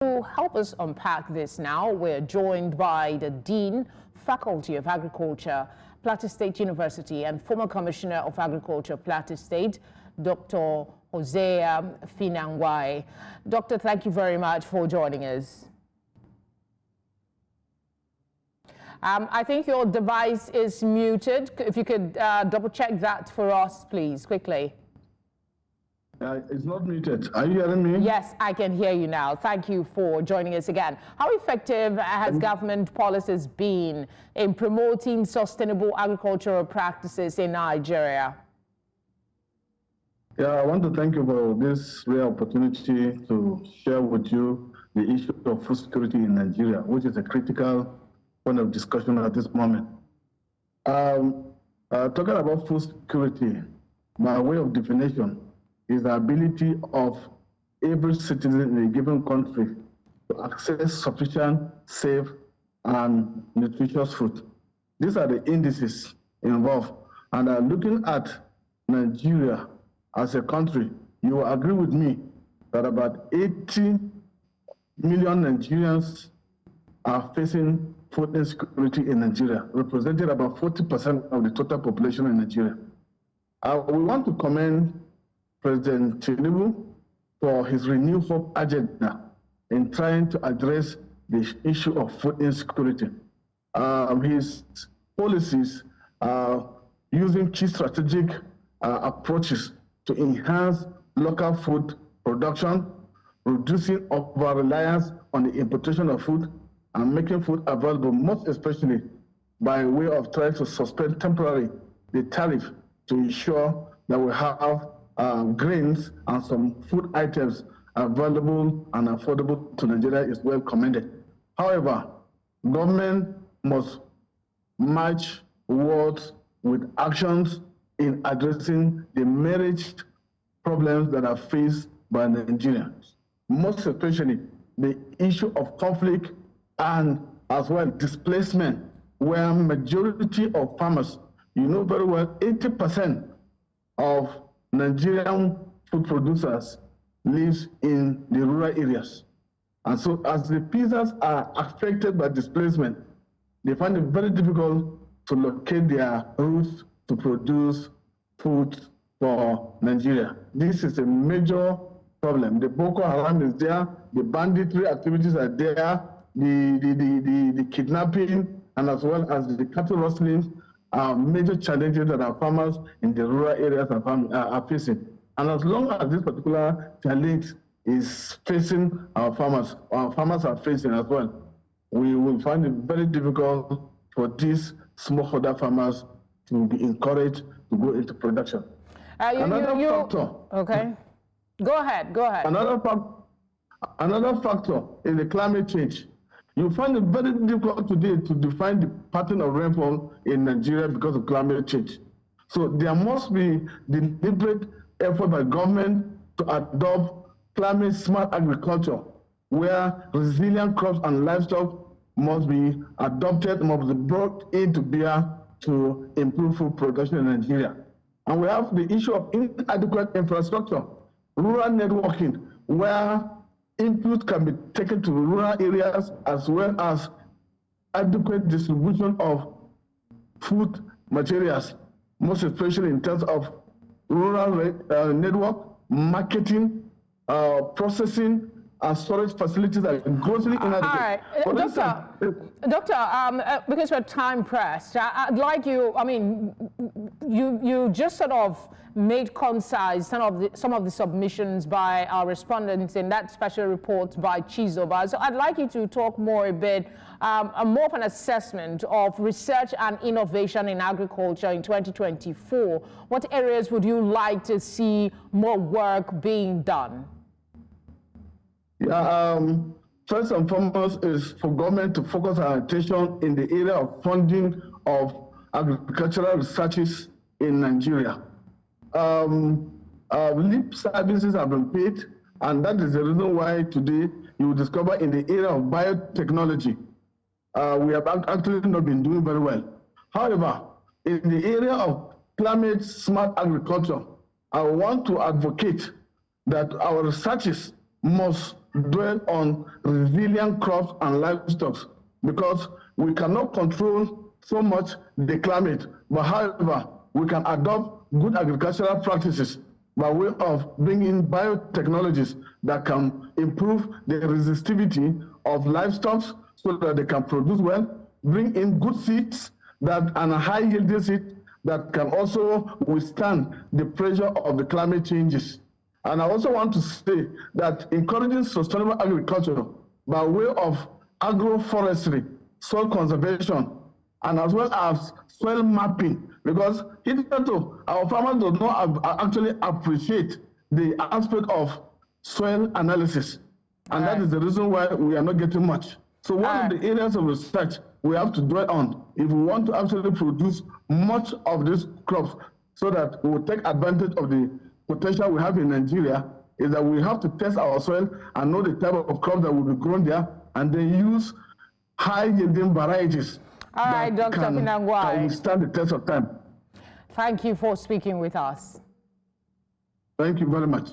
To help us unpack this now, we're joined by the Dean, Faculty of Agriculture, Plateau State University, and former Commissioner of Agriculture, Plateau State, Dr. Hosea Finangwai. Doctor, thank you very much for joining us. I think your device is muted. If you could double check that for us, please, quickly. It's not muted. Are you hearing me? Yes, I can hear you now. Thank you for joining us again. How effective has government policies been in promoting sustainable agricultural practices in Nigeria? Yeah, I want to thank you for this rare opportunity to share with you the issue of food security in Nigeria, which is a critical point of discussion at this moment. Talking about food security, by way of definition, is the ability of every citizen in a given country to access sufficient, safe, and nutritious food. These are the indices involved. And looking at Nigeria as a country, you will agree with me that about 80 million Nigerians are facing food insecurity in Nigeria, representing about 40% of the total population in Nigeria. We want to commend President Tinubu for his Renew Hope agenda in trying to address the issue of food insecurity. His policies are using key strategic approaches to enhance local food production, reducing over-reliance on the importation of food, and making food available, most especially by way of trying to suspend temporarily the tariff to ensure that we have grains and some food items available and affordable to Nigeria is well commended. However, government must match words with actions in addressing the marriage problems that are faced by Nigerians, most especially the issue of conflict and as well displacement, where majority of farmers, you know very well, 80% of Nigerian food producers lives in the rural areas. And so as the peasants are affected by displacement, they find it very difficult to locate their roots to produce food for Nigeria. This is a major problem. The Boko Haram is there, the banditry activities are there, the kidnapping, and as well as the cattle rustling are major challenges that our farmers in the rural areas are facing. And as long as this particular challenge is facing our farmers are facing as well, we will find it very difficult for these smallholder farmers to be encouraged to go into production. Factor. Okay. Go ahead. Another factor is the climate change. You find it very difficult today to define the pattern of rainfall in Nigeria because of climate change. So there must be deliberate effort by government to adopt climate-smart agriculture, where resilient crops and livestock must be adopted, must be brought into bear to improve food production in Nigeria. And we have the issue of inadequate infrastructure, rural networking, where input can be taken to rural areas, as well as adequate distribution of food materials, most especially in terms of rural network, marketing, processing, and storage facilities are grossly inadequate. All right, Doctor, because we're time pressed, I'd like you, you just sort of made concise some of the submissions by our respondents in that special report by Chizoba. So I'd like you to talk more a bit, more of an assessment of research and innovation in agriculture in 2024. What areas would you like to see more work being done? Yeah, first and foremost is for government to focus our attention in the area of funding of agricultural researches in Nigeria. Lip services have been paid, and that is the reason why today you will discover in the area of biotechnology, we have actually not been doing very well. However, in the area of climate-smart agriculture, I want to advocate that our researches must dwell on resilient crops and livestock, because we cannot control so much the climate, but however, we can adopt good agricultural practices by way of bringing biotechnologies that can improve the resistivity of livestock so that they can produce well, bring in good seeds and high yielding seeds that can also withstand the pressure of the climate changes. And I also want to say that encouraging sustainable agriculture by way of agroforestry, soil conservation, and as well as soil mapping, because hitherto our farmers do not actually appreciate the aspect of soil analysis, and that is the reason why we are not getting much. So one of the areas of research we have to dwell on if we want to actually produce much of these crops so that we will take advantage of the potential we have in Nigeria is that we have to test our soil and know the type of crop that will be grown there, and then use high yielding varieties. All right, Dr. Finangwai. Can withstand the test of time. Thank you for speaking with us. Thank you very much.